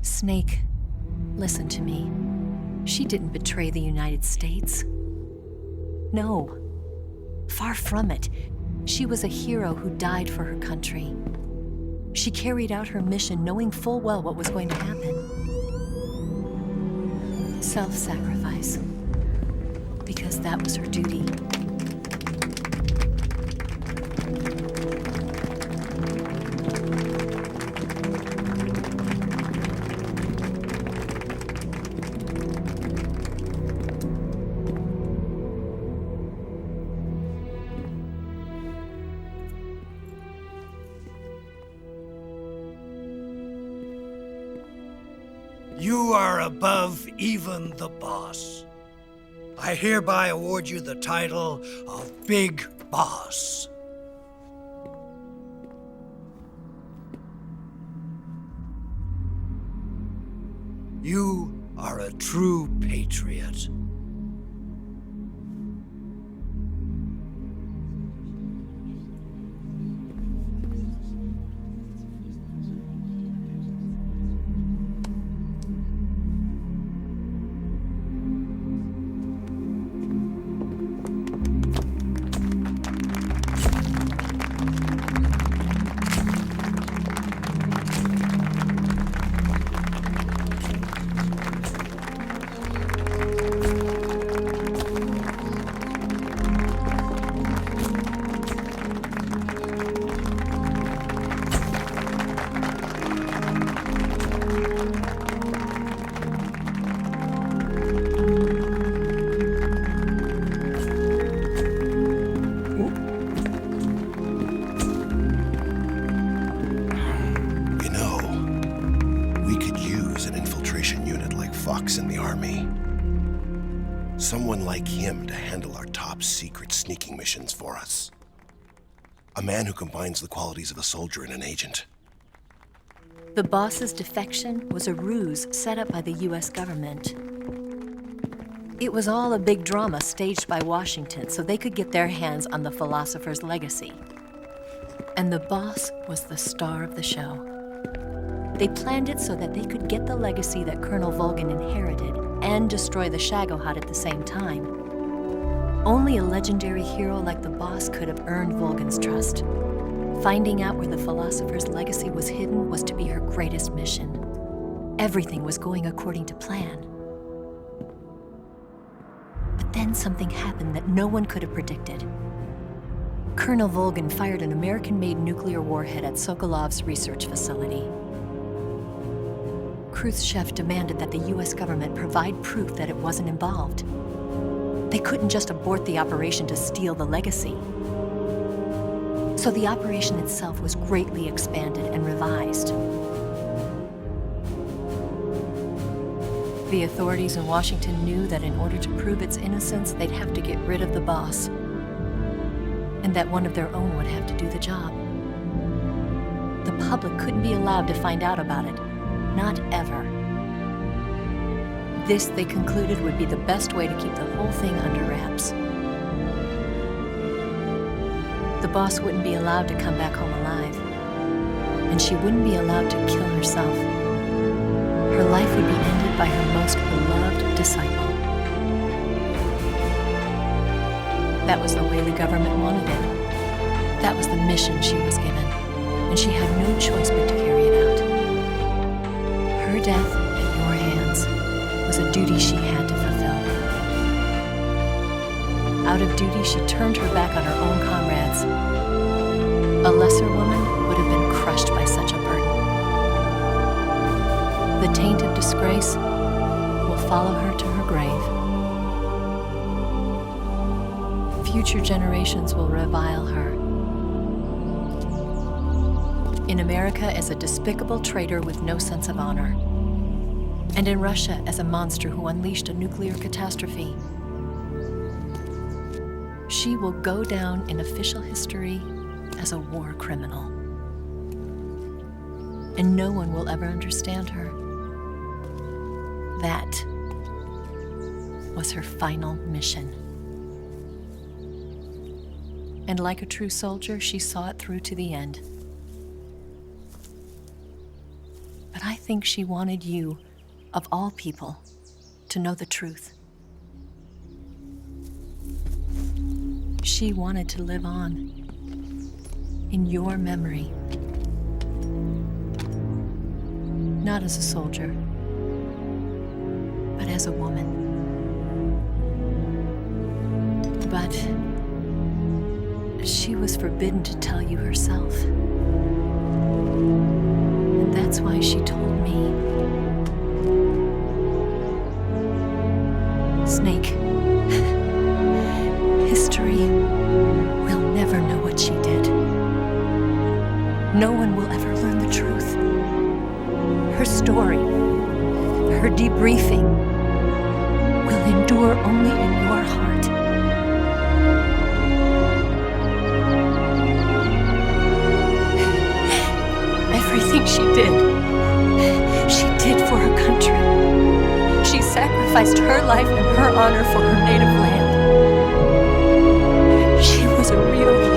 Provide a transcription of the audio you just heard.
Snake, listen to me. She didn't betray the United States. No, far from it. She was a hero who died for her country. She carried out her mission knowing full well what was going to happen. Self-sacrifice, because that was her duty. You are above even the boss. I hereby award you the title of Big Boss. You are a true patriot. In the army. Someone like him to handle our top secret sneaking missions for us. A man who combines the qualities of a soldier and an agent. The boss's defection was a ruse set up by the US government. It was all a big drama staged by Washington so they could get their hands on the philosopher's legacy. And the boss was the star of the show. They planned it so that they could get the legacy that Colonel Volgin inherited and destroy the Shagohod at the same time. Only a legendary hero like the boss could have earned Volgin's trust. Finding out where the philosopher's legacy was hidden was to be her greatest mission. Everything was going according to plan. But then something happened that no one could have predicted. Colonel Volgin fired an American-made nuclear warhead at Sokolov's research facility. Khrushchev demanded that the US government provide proof that it wasn't involved. They couldn't just abort the operation to steal the legacy. So the operation itself was greatly expanded and revised. The authorities in Washington knew that in order to prove its innocence, they'd have to get rid of the boss, and that one of their own would have to do the job. The public couldn't be allowed to find out about it. Not ever. This, they concluded, would be the best way to keep the whole thing under wraps. The boss wouldn't be allowed to come back home alive, and she wouldn't be allowed to kill herself. Her life would be ended by her most beloved disciple. That was the way the government wanted it. That was the mission she was given, and she had no choice but to carry it out. Her death at your hands was a duty she had to fulfill. Out of duty, she turned her back on her own comrades. A lesser woman would have been crushed by such a burden. The taint of disgrace will follow her to her grave. Future generations will revile her. In America as a despicable traitor with no sense of honor. And in Russia as a monster who unleashed a nuclear catastrophe. She will go down in official history as a war criminal. And no one will ever understand her. That was her final mission. And like a true soldier, she saw it through to the end. But I think she wanted you, of all people, to know the truth. She wanted to live on in your memory. Not as a soldier, but as a woman. But she was forbidden to tell you herself. And that's why she told me. Snake, history will never know what she did. No one will ever learn the truth. Her story, her debriefing, will endure only in your heart. Everything she did for her country. She sacrificed her life and her honor for her native land. She was a real